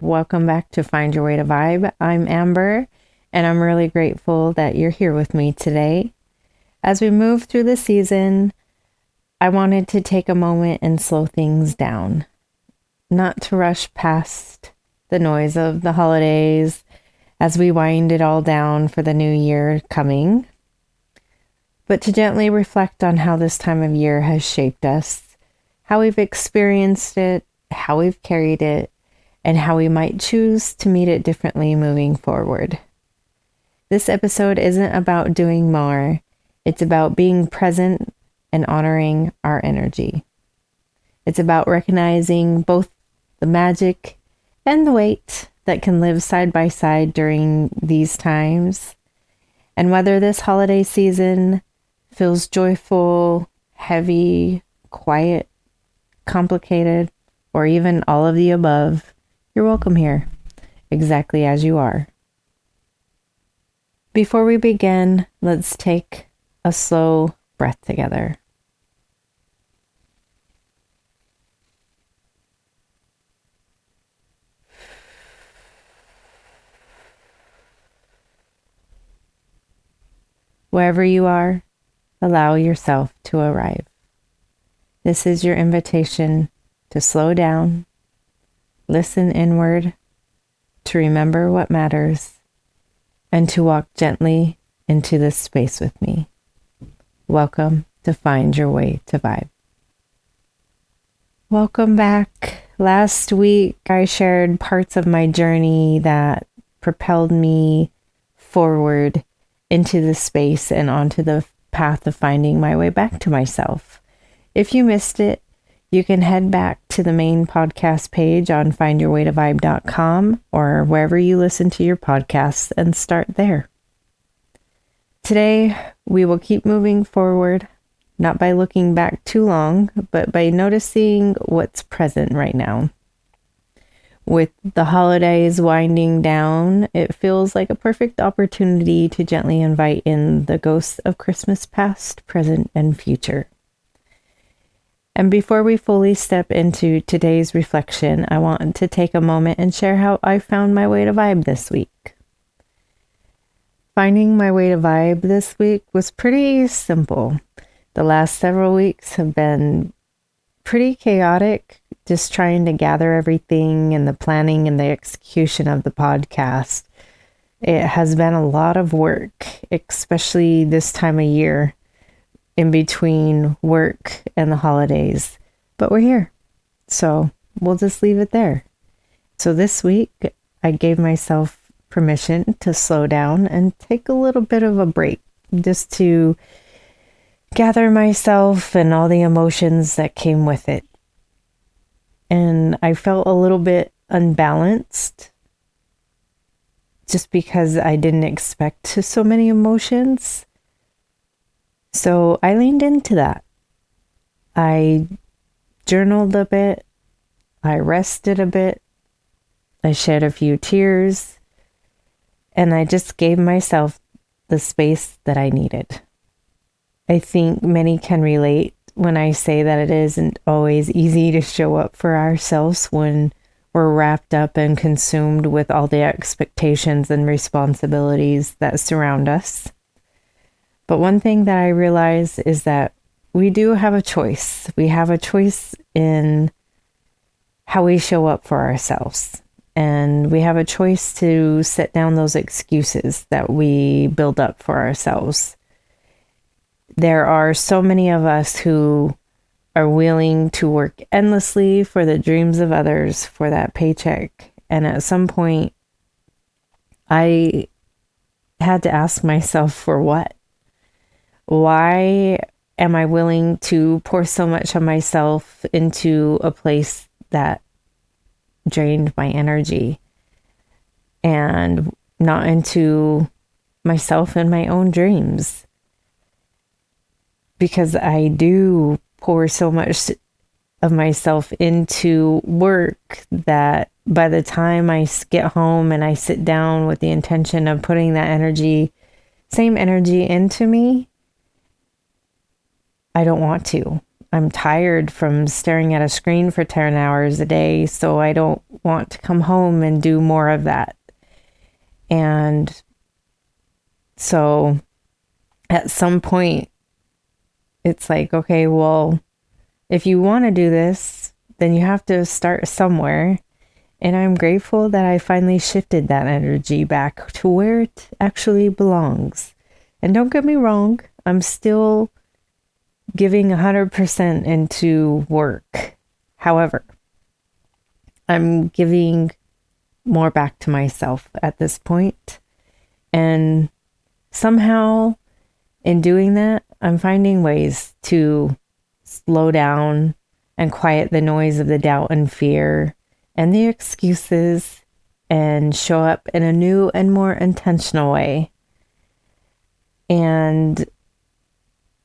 Welcome back to Find Your Way to Vibe. I'm Amber, and I'm really grateful that you're here with me today. As we move through the season, I wanted to take a moment and slow things down, not to rush past the noise of the holidays as we wind it all down for the new year coming, but to gently reflect on how this time of year has shaped us, how we've experienced it, how we've carried it, and how we might choose to meet it differently moving forward. This episode isn't about doing more, it's about being present and honoring our energy. It's about recognizing both the magic and the weight that can live side by side during these times. And whether this holiday season feels joyful, heavy, quiet, complicated, or even all of the above, you're welcome here, exactly as you are. Before we begin, let's take a slow breath together. Wherever you are, allow yourself to arrive. This is your invitation to slow down, listen inward, to remember what matters, and to walk gently into this space with me. Welcome to Find Your Way to Vibe. Welcome back. Last week, I shared parts of my journey that propelled me forward into the space and onto the path of finding my way back to myself. If you missed it, you can head back to the main podcast page on findyourway2vyb.com or wherever you listen to your podcasts and start there. Today, we will keep moving forward, not by looking back too long, but by noticing what's present right now. With the holidays winding down, it feels like a perfect opportunity to gently invite in the ghosts of Christmas past, present, and future. And before we fully step into today's reflection, I want to take a moment and share how I found my way to vibe this week. Finding my way to vibe this week was pretty simple. The last several weeks have been pretty chaotic, just trying to gather everything and the planning and the execution of the podcast. It has been a lot of work, especially this time of year, in between work and the holidays, but we're here, so we'll just leave it there. So this week, I gave myself permission to slow down and take a little bit of a break, just to gather myself and all the emotions that came with it. And I felt a little bit unbalanced, just because I didn't expect so many emotions. So I leaned into that. I journaled a bit. I rested a bit. I shed a few tears. And I just gave myself the space that I needed. I think many can relate when I say that it isn't always easy to show up for ourselves when we're wrapped up and consumed with all the expectations and responsibilities that surround us. But one thing that I realize is that we do have a choice. We have a choice in how we show up for ourselves. And we have a choice to set down those excuses that we build up for ourselves. There are so many of us who are willing to work endlessly for the dreams of others for that paycheck. And at some point, I had to ask myself, for what? Why am I willing to pour so much of myself into a place that drained my energy and not into myself and my own dreams? Because I do pour so much of myself into work that by the time I get home and I sit down with the intention of putting that same energy into me, I don't want to. I'm tired from staring at a screen for 10 hours a day, so I don't want to come home and do more of that. And so at some point, it's like, okay, well, if you want to do this, then you have to start somewhere. And I'm grateful that I finally shifted that energy back to where it actually belongs. And don't get me wrong, I'm still giving 100% into work. However, I'm giving more back to myself at this point. And somehow in doing that, I'm finding ways to slow down and quiet the noise of the doubt and fear and the excuses and show up in a new and more intentional way. And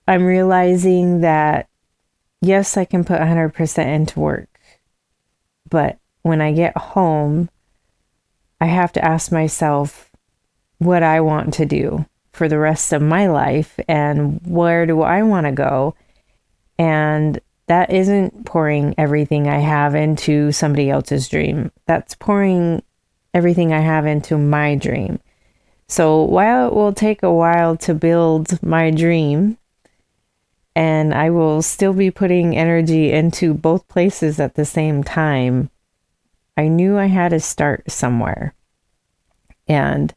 I'm realizing that, yes, I can put 100% into work, but when I get home, I have to ask myself what I want to do for the rest of my life and where do I want to go. And that isn't pouring everything I have into somebody else's dream. That's pouring everything I have into my dream. So while it will take a while to build my dream, and I will still be putting energy into both places at the same time, I knew I had to start somewhere. And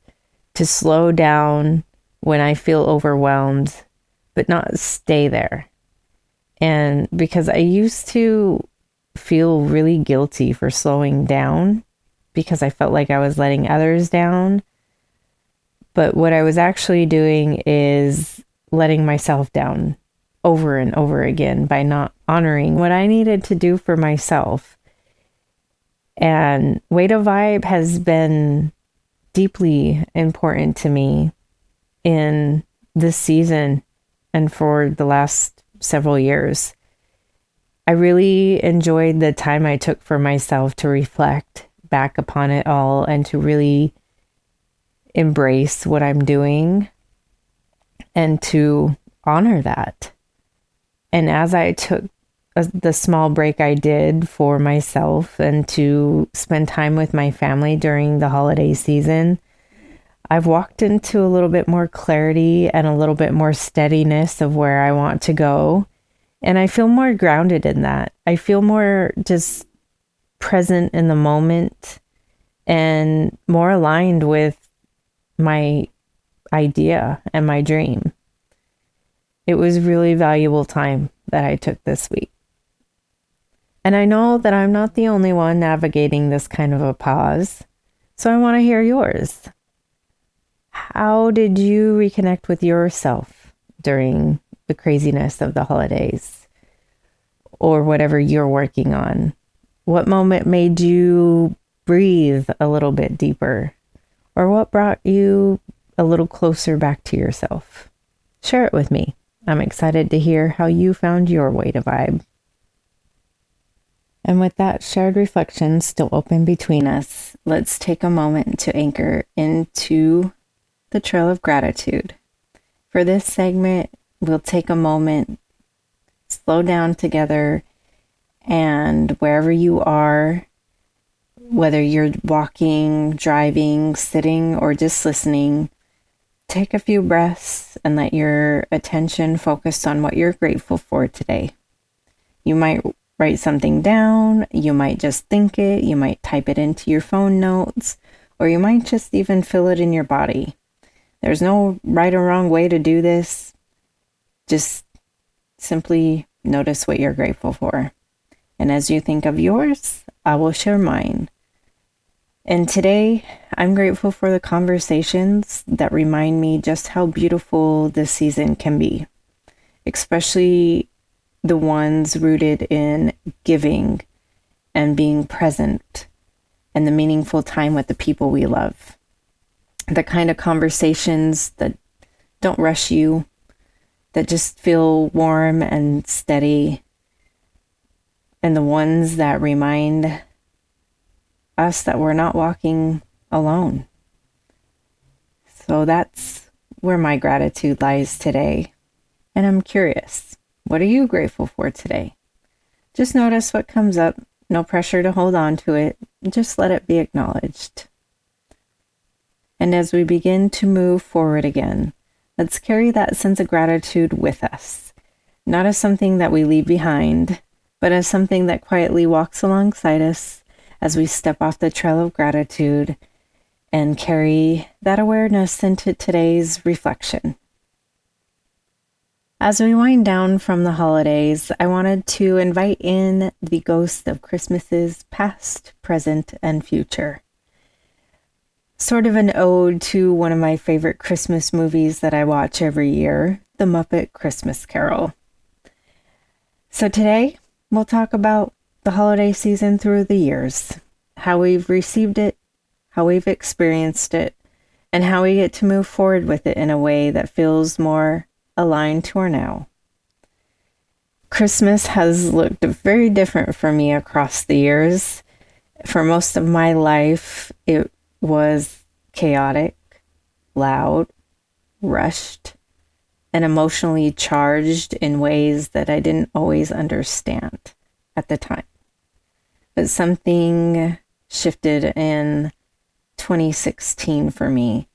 to slow down when I feel overwhelmed, but not stay there. And because I used to feel really guilty for slowing down because I felt like I was letting others down. But what I was actually doing is letting myself down over and over again by not honoring what I needed to do for myself. And Way2Vyb has been deeply important to me in this season and for the last several years. I really enjoyed the time I took for myself to reflect back upon it all and to really embrace what I'm doing and to honor that. And as I took the small break I did for myself and to spend time with my family during the holiday season, I've walked into a little bit more clarity and a little bit more steadiness of where I want to go. And I feel more grounded in that. I feel more just present in the moment and more aligned with my idea and my dream. It was really valuable time that I took this week. And I know that I'm not the only one navigating this kind of a pause, so I want to hear yours. How did you reconnect with yourself during the craziness of the holidays or whatever you're working on? What moment made you breathe a little bit deeper? Or what brought you a little closer back to yourself? Share it with me. I'm excited to hear how you found your Way2Vyb. And with that shared reflection still open between us, let's take a moment to anchor into the trail of gratitude. For this segment, we'll take a moment, slow down together, and wherever you are, whether you're walking, driving, sitting, or just listening, take a few breaths and let your attention focus on what you're grateful for today. You might write something down, you might just think it, you might type it into your phone notes, or you might just even feel it in your body. There's no right or wrong way to do this. Just simply notice what you're grateful for. And as you think of yours, I will share mine. And today, I'm grateful for the conversations that remind me just how beautiful this season can be, especially the ones rooted in giving and being present and the meaningful time with the people we love. The kind of conversations that don't rush you, that just feel warm and steady, and the ones that remind us that we're not walking alone. So that's where my gratitude lies today. And I'm curious, what are you grateful for today? Just notice what comes up No pressure to hold on to it. Just let it be acknowledged. And as we begin to move forward again, let's carry that sense of gratitude with us, not as something that we leave behind, but as something that quietly walks alongside us as we step off the trail of gratitude and carry that awareness into today's reflection. As we wind down from the holidays, I wanted to invite in the ghost of Christmases past, present, and future. Sort of an ode to one of my favorite Christmas movies that I watch every year, The Muppet Christmas Carol. So today, we'll talk about the holiday season through the years, how we've received it, how we've experienced it, and how we get to move forward with it in a way that feels more aligned to our now. Christmas has looked very different for me across the years. For most of my life, it was chaotic, loud, rushed, and emotionally charged in ways that I didn't always understand at the time. But something shifted in 2016 for me.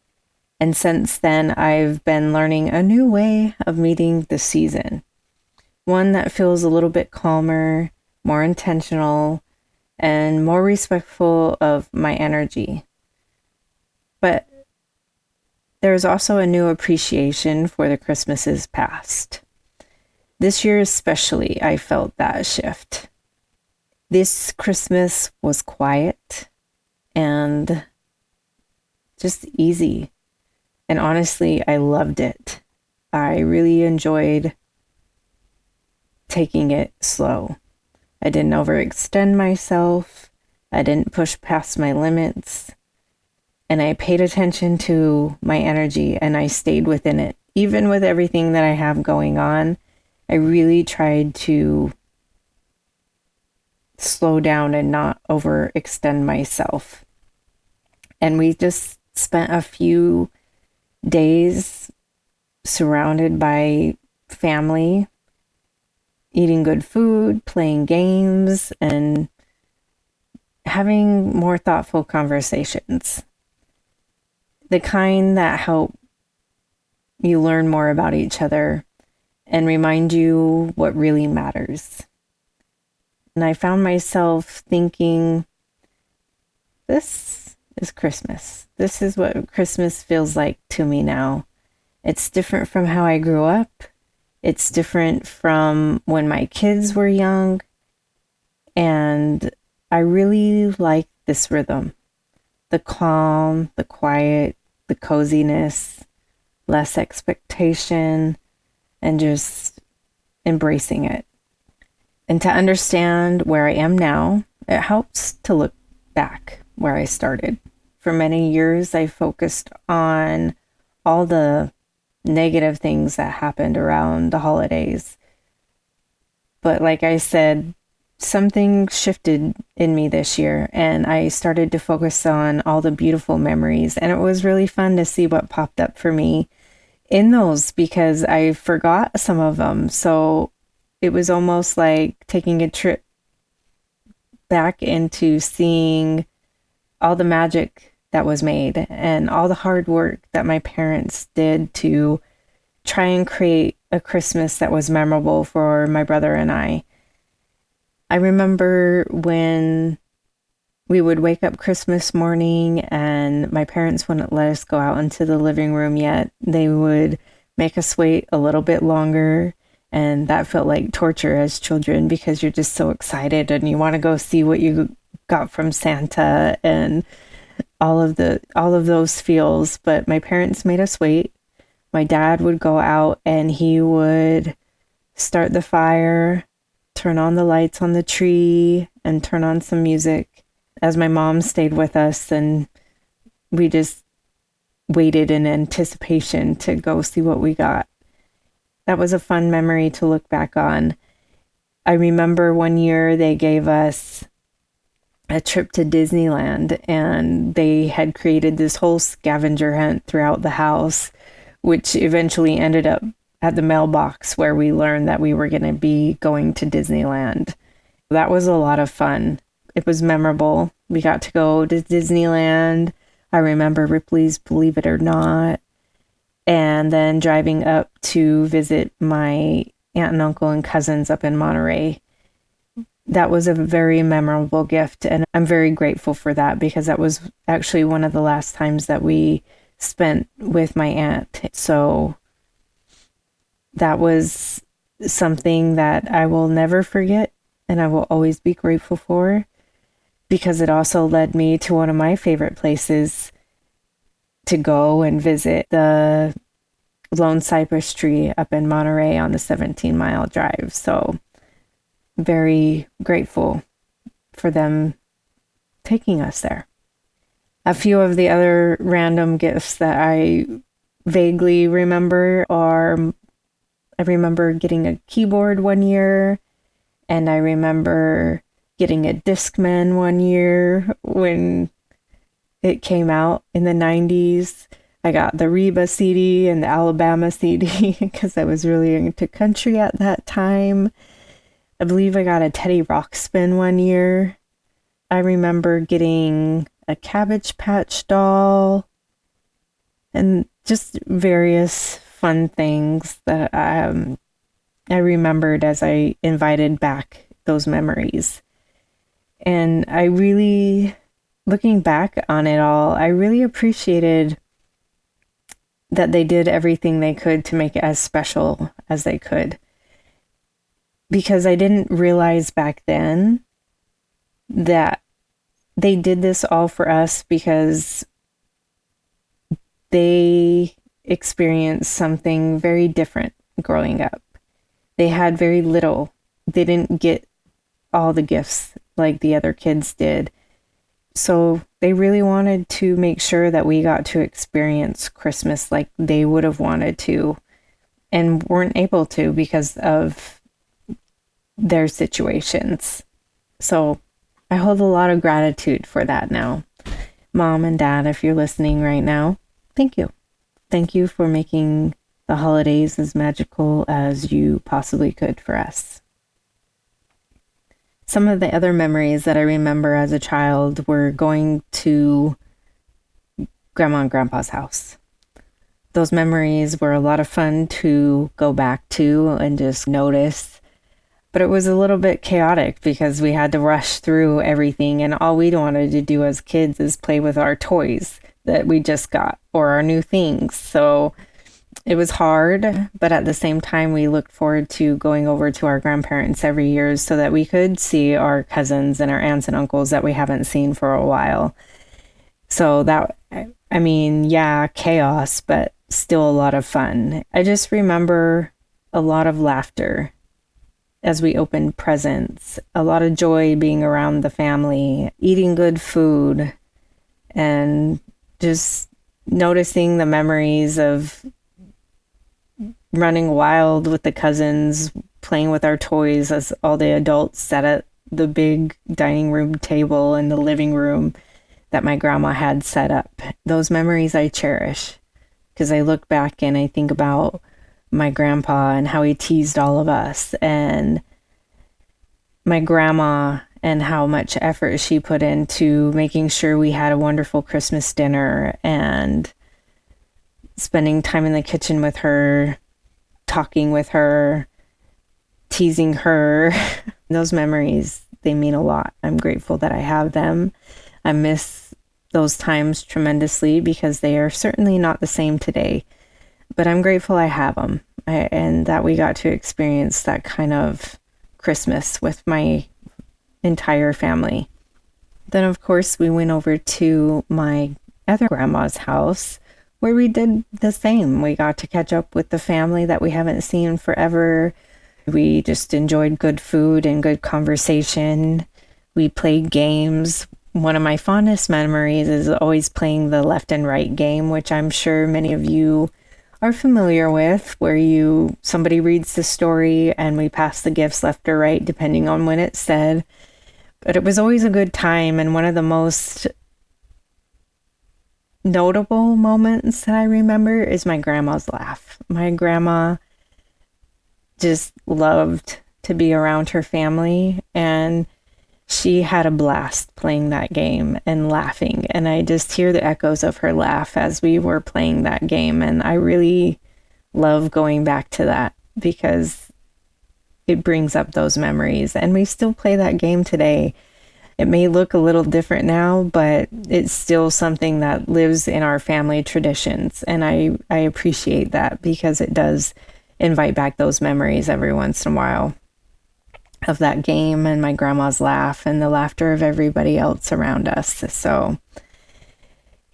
And since then, I've been learning a new way of meeting the season. One that feels a little bit calmer, more intentional, and more respectful of my energy. But there's also a new appreciation for the Christmases past. This year especially, I felt that shift. This Christmas was quiet and just easy. And honestly, I loved it. I really enjoyed taking it slow. I didn't overextend myself. I didn't push past my limits. And I paid attention to my energy and I stayed within it. Even with everything that I have going on, I really tried to slow down and not overextend myself. And we just spent a few days surrounded by family, eating good food, playing games, and having more thoughtful conversations. The kind that help you learn more about each other and remind you what really matters. And I found myself thinking, this is Christmas. This is what Christmas feels like to me now. It's different from how I grew up. It's different from when my kids were young. And I really like this rhythm. The calm, the quiet, the coziness, less expectation, and just embracing it. And to understand where I am now, it helps to look back where I started. For many years, I focused on all the negative things that happened around the holidays. But like I said, something shifted in me this year, and I started to focus on all the beautiful memories. And it was really fun to see what popped up for me in those because I forgot some of them. So it was almost like taking a trip back into seeing all the magic that was made and all the hard work that my parents did to try and create a Christmas that was memorable for my brother and I. I remember when we would wake up Christmas morning and my parents wouldn't let us go out into the living room yet. They would make us wait a little bit longer. And that felt like torture as children because you're just so excited and you want to go see what you got from Santa and all of those feels. But my parents made us wait. My dad would go out and he would start the fire, turn on the lights on the tree, and turn on some music as my mom stayed with us, and we just waited in anticipation to go see what we got. That was a fun memory to look back on. I remember one year they gave us a trip to Disneyland, and they had created this whole scavenger hunt throughout the house, which eventually ended up at the mailbox where we learned that we were going to be going to Disneyland. That was a lot of fun. it was memorable. We got to go to Disneyland. I remember Ripley's Believe It or Not. And then driving up to visit my aunt and uncle and cousins up in Monterey. That was a very memorable gift. And I'm very grateful for that because that was actually one of the last times that we spent with my aunt. So that was something that I will never forget and I will always be grateful for, because it also led me to one of my favorite places to go and visit, the Lone Cypress Tree up in Monterey on the 17-mile drive. So very grateful for them taking us there. A few of the other random gifts that I vaguely remember are, I remember getting a keyboard one year, and I remember getting a Discman one year when it came out in the 90s. I got the Reba CD and the Alabama CD because I was really into country at that time. I believe I got a Teddy Ruxpin one year. I remember getting a Cabbage Patch doll and just various fun things that I remembered as I invited back those memories. And I really, looking back on it all, I really appreciated that they did everything they could to make it as special as they could. Because I didn't realize back then that they did this all for us because they experienced something very different growing up. They had very little. They didn't get all the gifts like the other kids did. So they really wanted to make sure that we got to experience Christmas like they would have wanted to and weren't able to because of their situations. So I hold a lot of gratitude for that now. Mom and Dad, if you're listening right now, thank you. Thank you for making the holidays as magical as you possibly could for us. Some of the other memories that I remember as a child were going to Grandma and Grandpa's house. Those memories were a lot of fun to go back to and just notice. But it was a little bit chaotic because we had to rush through everything, and all we wanted to do as kids is play with our toys that we just got or our new things. So it was hard, but at the same time, we looked forward to going over to our grandparents every year so that we could see our cousins and our aunts and uncles that we haven't seen for a while. So that, I mean, yeah, chaos, but still a lot of fun. I just remember a lot of laughter as we opened presents, a lot of joy being around the family, eating good food, and just noticing the memories of running wild with the cousins, playing with our toys as all the adults sat at the big dining room table in the living room that my grandma had set up. Those memories I cherish because I look back and I think about my grandpa and how he teased all of us, and my grandma and how much effort she put into making sure we had a wonderful Christmas dinner, and spending time in the kitchen with her, talking with her, teasing her. Those memories, they mean a lot. I'm grateful that I have them. I miss those times tremendously because they are certainly not the same today. But I'm grateful I have them and that we got to experience that kind of Christmas with my entire family. Then, of course, we went over to my other grandma's house where we did the same. We got to catch up with the family that we haven't seen forever. We just enjoyed good food and good conversation. We played games. One of my fondest memories is always playing the left and right game, which I'm sure many of you are familiar with, where somebody reads the story and we pass the gifts left or right depending on when it's said. But it was always a good time, and one of the most notable moments that I remember is my grandma's laugh. My grandma just loved to be around her family, and She had a blast playing that game and laughing. And I just hear the echoes of her laugh as we were playing that game. And I really love going back to that because it brings up those memories. And we still play that game today. It may look a little different now, but it's still something that lives in our family traditions. And I appreciate that because it does invite back those memories every once in a while of that game and my grandma's laugh and the laughter of everybody else around us. So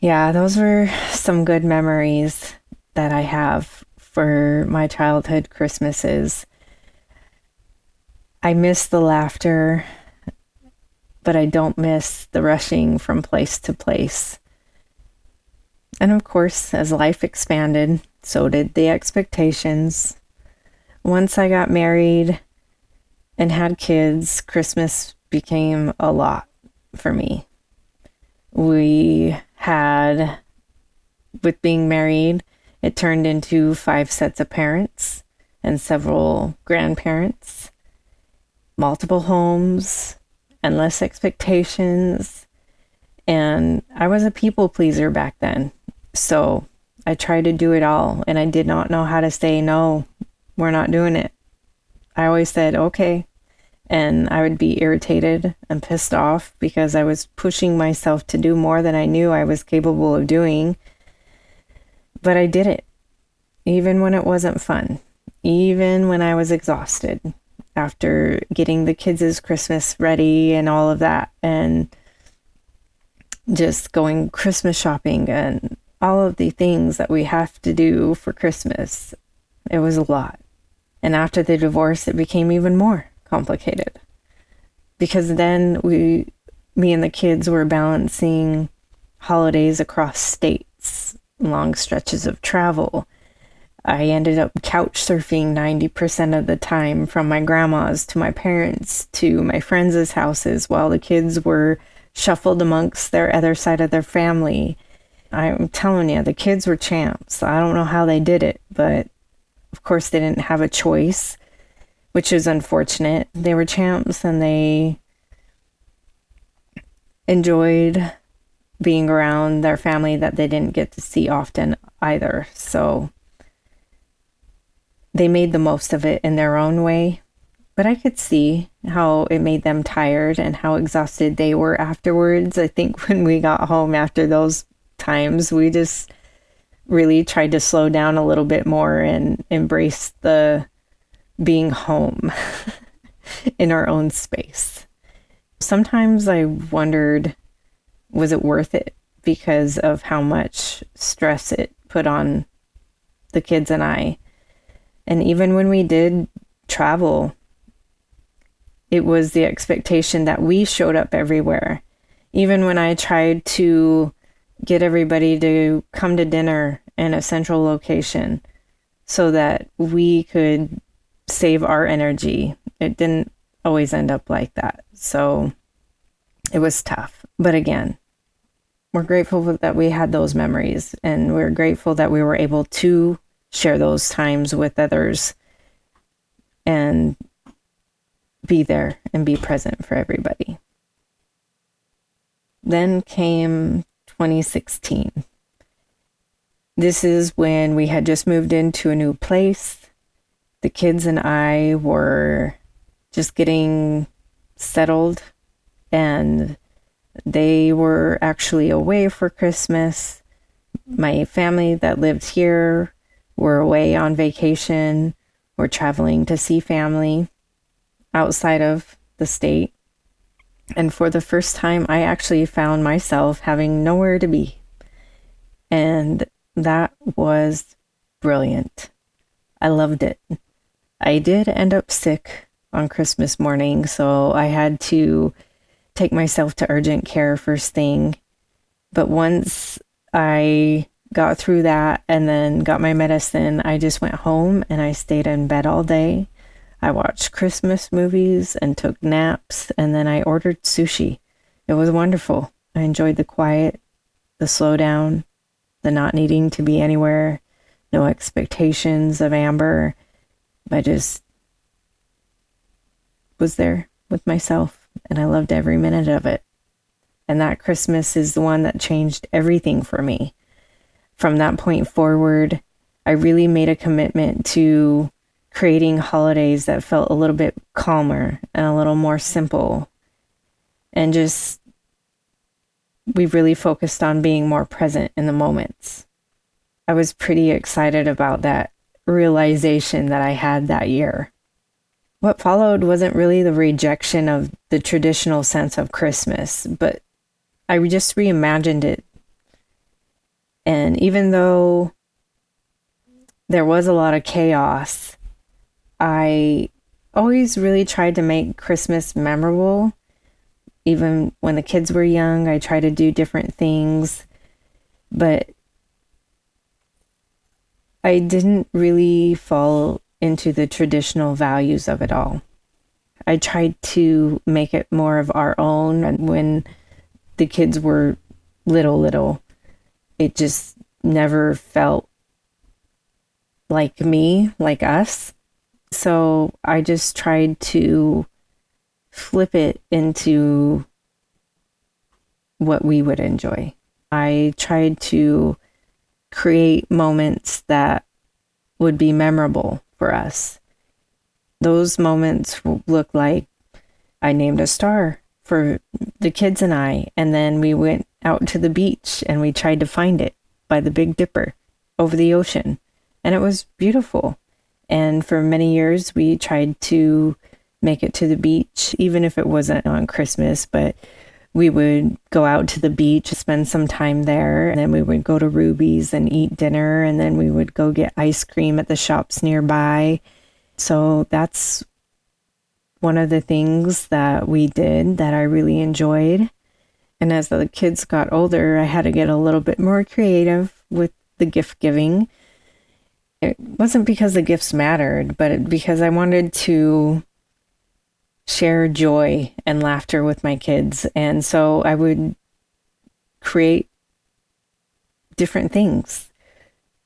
yeah, those were some good memories that I have for my childhood Christmases. I miss the laughter, but I don't miss the rushing from place to place. And of course, as life expanded, so did the expectations. Once I got married and had kids, Christmas became a lot for me. We had, with being married, it turned into 5 sets of parents and several grandparents, multiple homes, endless expectations, and I was a people pleaser back then. So I tried to do it all, and I did not know how to say, no, we're not doing it. I always said, okay. And I would be irritated and pissed off because I was pushing myself to do more than I knew I was capable of doing. But I did it, even when it wasn't fun, even when I was exhausted after getting the kids' Christmas ready and all of that, and just going Christmas shopping and all of the things that we have to do for Christmas. It was a lot. And after the divorce, it became even more complicated because then me and the kids were balancing holidays across states, long stretches of travel. I ended up couch surfing 90% of the time, from my grandma's to my parents to my friends' houses, while the kids were shuffled amongst their other side of their family. I'm telling you, the kids were champs. I don't know how they did it, but of course they didn't have a choice, which is unfortunate. They were champs and they enjoyed being around their family that they didn't get to see often either. So they made the most of it in their own way, but I could see how it made them tired and how exhausted they were afterwards. I think when we got home after those times, we just really tried to slow down a little bit more and embrace the being home in our own space. Sometimes I wondered, was it worth it because of how much stress it put on the kids and I? And even when we did travel, it was the expectation that we showed up everywhere. Even when I tried to get everybody to come to dinner in a central location so that we could save our energy, it didn't always end up like that. So it was tough. But again, we're grateful that we had those memories, and we're grateful that we were able to share those times with others and be there and be present for everybody. Then came 2016. This is when we had just moved into a new place. The kids and I were just getting settled, and they were actually away for Christmas. My family that lived here were away on vacation. We're traveling to see family outside of the state. And for the first time, I actually found myself having nowhere to be. And that was brilliant. I loved it. I did end up sick on Christmas morning, so I had to take myself to urgent care first thing. But once I got through that and then got my medicine, I just went home and I stayed in bed all day. I watched Christmas movies and took naps, and then I ordered sushi. It was wonderful. I enjoyed the quiet, the slow down, the not needing to be anywhere, no expectations of Amber. I just was there with myself. and I loved every minute of it. And that Christmas is the one that changed everything for me. From that point forward, I really made a commitment to creating holidays that felt a little bit calmer and a little more simple. And just, we really focused on being more present in the moments. I was pretty excited about that realization that I had that year. What followed wasn't really the rejection of the traditional sense of Christmas, but I just reimagined it. And even though there was a lot of chaos, I always really tried to make Christmas memorable. Even when the kids were young, I tried to do different things, but I didn't really fall into the traditional values of it all. I tried to make it more of our own, and when the kids were little, it just never felt like me, like us. So I just tried to flip it into what we would enjoy. I tried to create moments that would be memorable for us. Those moments look like I named a star for the kids and then we went out to the beach and we tried to find it by the Big Dipper over the ocean. And it was beautiful. And for many years, we tried to make it to the beach, even if it wasn't on Christmas, but we would go out to the beach, spend some time there, and then we would go to Ruby's and eat dinner, and then we would go get ice cream at the shops nearby. So that's one of the things that we did that I really enjoyed. And as the kids got older, I had to get a little bit more creative with the gift giving. It wasn't because the gifts mattered, but because I wanted to share joy and laughter with my kids. And so I would create different things.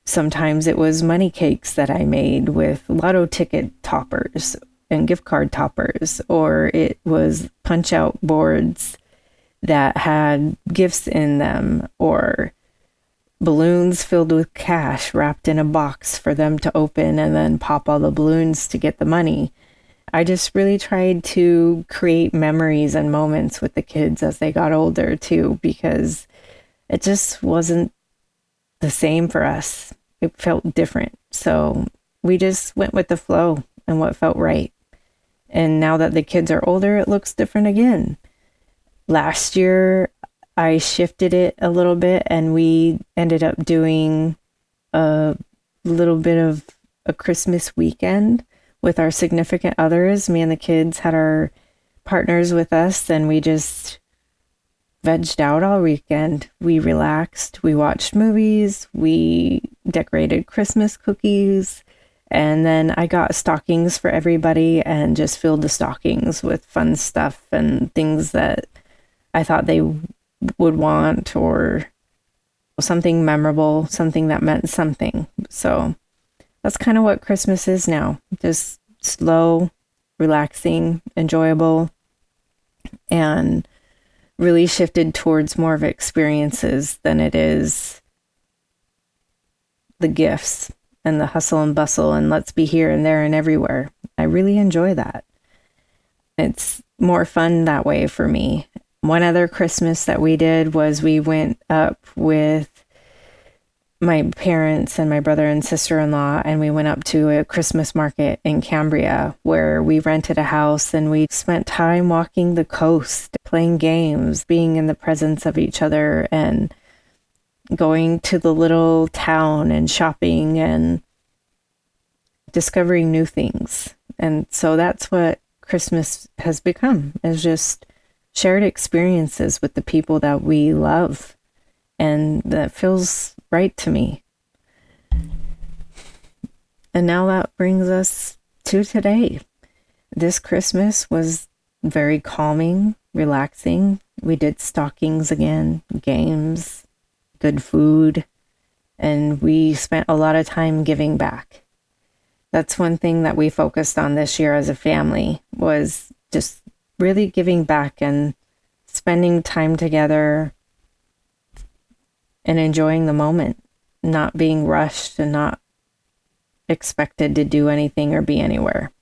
Sometimes it was money cakes that I made with lotto ticket toppers and gift card toppers, or it was punch out boards that had gifts in them, or balloons filled with cash wrapped in a box for them to open and then pop all the balloons to get the money. I just really tried to create memories and moments with the kids as they got older too, because it just wasn't the same for us. It felt different. So we just went with the flow and what felt right. And now that the kids are older, it looks different again. Last year, I shifted it a little bit and we ended up doing a little bit of a Christmas weekend with our significant others. Me and the kids had our partners with us and we just vegged out all weekend. We relaxed, we watched movies, we decorated Christmas cookies, and then I got stockings for everybody and just filled the stockings with fun stuff and things that I thought they would want, or something memorable, something that meant something. So that's kind of what Christmas is now. Just slow, relaxing, enjoyable, and really shifted towards more of experiences than it is the gifts and the hustle and bustle and let's be here and there and everywhere. I really enjoy that. It's more fun that way for me. One other Christmas that we did was we went up with my parents and my brother and sister-in-law, and we went up to a Christmas market in Cambria where we rented a house and we spent time walking the coast, playing games, being in the presence of each other, and going to the little town and shopping and discovering new things. And so that's what Christmas has become, is just shared experiences with the people that we love. And that feels right to me. And now that brings us to today. This Christmas was very calming, relaxing. We did stockings again, games, good food, and we spent a lot of time giving back. That's one thing that we focused on this year as a family, was just really giving back and spending time together and enjoying the moment, not being rushed and not expected to do anything or be anywhere.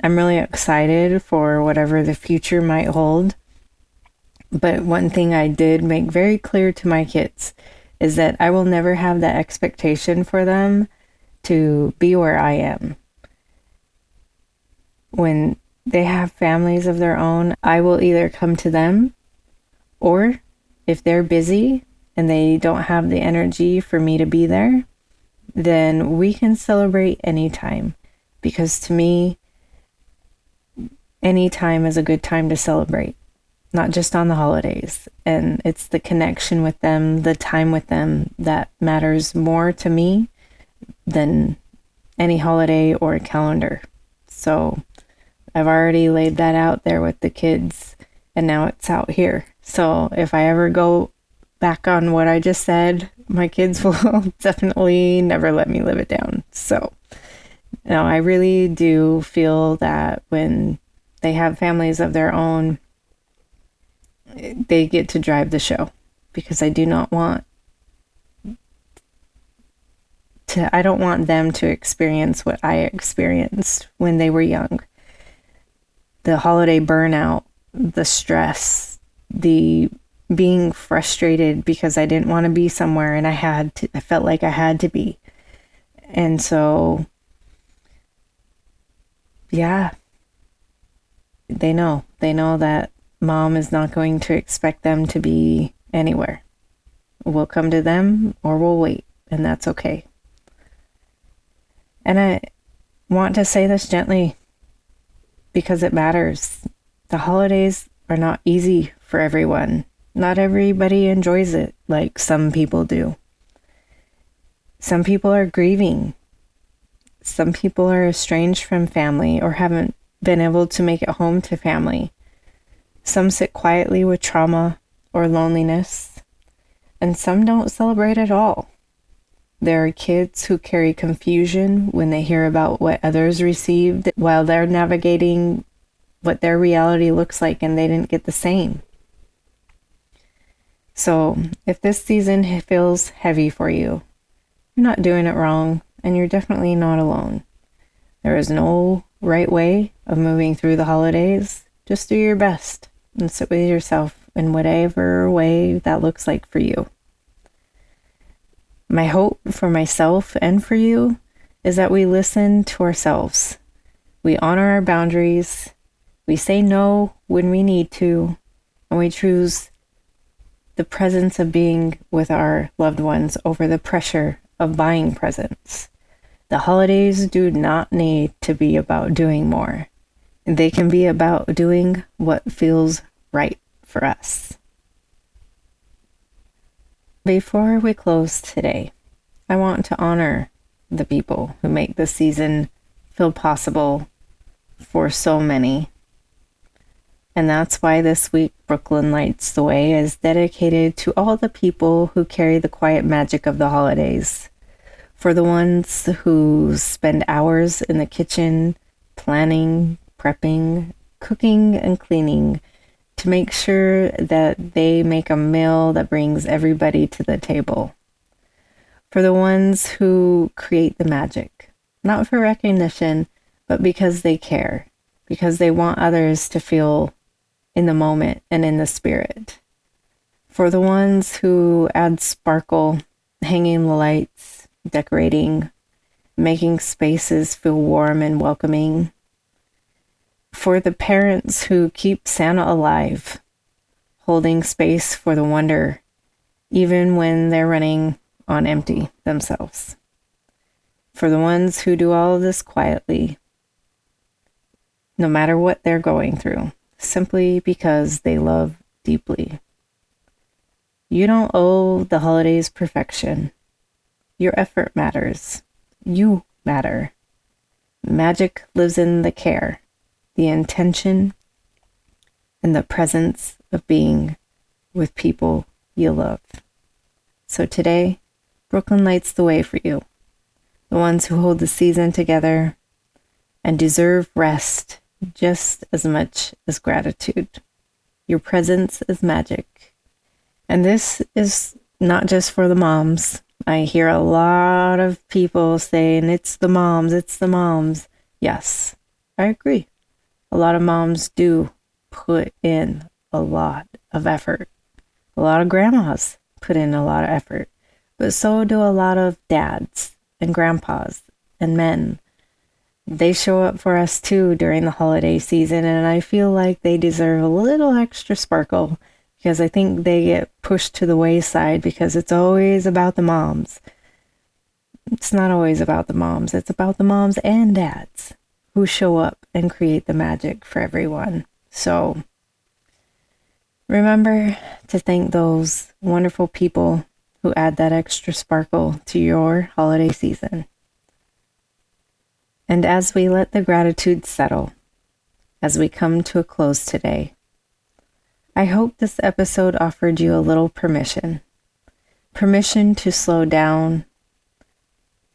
I'm really excited for whatever the future might hold. But one thing I did make very clear to my kids is that I will never have that expectation for them to be where I am. When they have families of their own, I will either come to them, or if they're busy and they don't have the energy for me to be there, then we can celebrate anytime. Because to me, any time is a good time to celebrate. Not just on the holidays. And it's the connection with them, the time with them that matters more to me than any holiday or calendar. So I've already laid that out there with the kids, and now it's out here. So if I ever go back on what I just said, my kids will definitely never let me live it down. So no, I really do feel that when they have families of their own, they get to drive the show, because I don't want them to experience what I experienced when they were young. The holiday burnout, the stress, the being frustrated because I didn't want to be somewhere and I felt like I had to be. And so, yeah, they know that Mom is not going to expect them to be anywhere. We'll come to them or we'll wait, and that's okay. And I want to say this gently because it matters. The holidays are not easy for everyone. Not everybody enjoys it like some people do. Some people are grieving. Some people are estranged from family or haven't been able to make it home to family. Some sit quietly with trauma or loneliness, and some don't celebrate at all. There are kids who carry confusion when they hear about what others received while they're navigating what their reality looks like and they didn't get the same. So if this season feels heavy for you, you're not doing it wrong, and you're definitely not alone. There is no right way of moving through the holidays. Just do your best and sit with yourself in whatever way that looks like for you. My hope for myself and for you is that we listen to ourselves. We honor our boundaries. We say no when we need to, and we choose the presence of being with our loved ones over the pressure of buying presents. The holidays do not need to be about doing more. They can be about doing what feels right for us. Before we close today, I want to honor the people who make this season feel possible for so many. And that's why this week, Brooklyn Lights the Way is dedicated to all the people who carry the quiet magic of the holidays. For the ones who spend hours in the kitchen, planning, prepping, cooking, and cleaning to make sure that they make a meal that brings everybody to the table. For the ones who create the magic, not for recognition, but because they care, because they want others to feel in the moment and in the spirit. For the ones who add sparkle, hanging the lights, decorating, making spaces feel warm and welcoming. For the parents who keep Santa alive, holding space for the wonder, even when they're running on empty themselves. For the ones who do all of this quietly, no matter what they're going through, simply because they love deeply. You don't owe the holidays perfection. Your effort matters. You matter. Magic lives in the care, the intention, and the presence of being with people you love. So today, Brooklyn lights the way for you, the ones who hold the season together and deserve rest just as much as gratitude. Your presence is magic. And this is not just for the moms. I hear a lot of people saying, it's the moms, it's the moms. Yes, I agree. A lot of moms do put in a lot of effort. A lot of grandmas put in a lot of effort. But so do a lot of dads and grandpas and men. They show up for us too during the holiday season, and I feel like they deserve a little extra sparkle because I think they get pushed to the wayside because it's always about the moms. It's not always about the moms. It's about the moms and dads who show up and create the magic for everyone. So remember to thank those wonderful people who add that extra sparkle to your holiday season. And as we let the gratitude settle, as we come to a close today, I hope this episode offered you a little permission. Permission to slow down,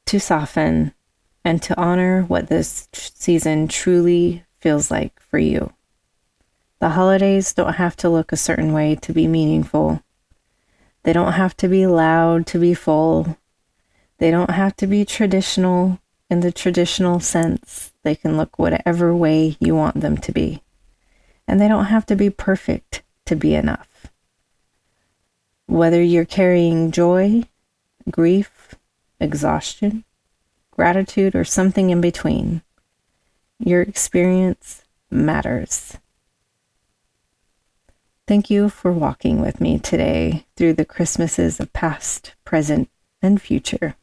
to soften, and to honor what this season truly feels like for you. The holidays don't have to look a certain way to be meaningful. They don't have to be loud to be full. They don't have to be traditional in the traditional sense. They can look whatever way you want them to be. And they don't have to be perfect to be enough. Whether you're carrying joy, grief, exhaustion, gratitude, or something in between, your experience matters. Thank you for walking with me today through the Christmases of past, present, and future.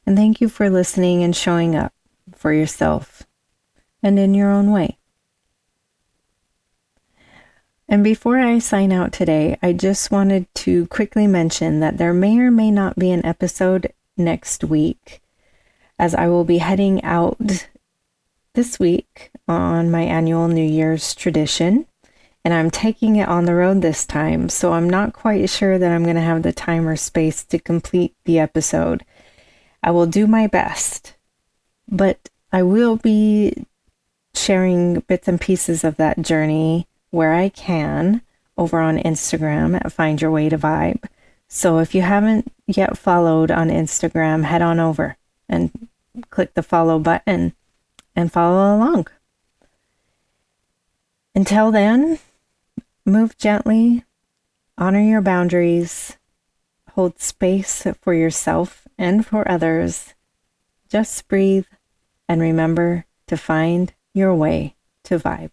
And thank you for listening and showing up for yourself and in your own way. And before I sign out today, I just wanted to quickly mention that there may or may not be an episode next week, as I will be heading out this week on my annual New Year's tradition. And I'm taking it on the road this time, so I'm not quite sure that I'm going to have the time or space to complete the episode. I will do my best, but I will be sharing bits and pieces of that journey where I can over on Instagram at Find Your Way2Vyb. So if you haven't yet followed on Instagram, head on over and click the follow button and follow along. Until then, move gently, honor your boundaries, hold space for yourself and for others. Just breathe and remember to find your way to vibe.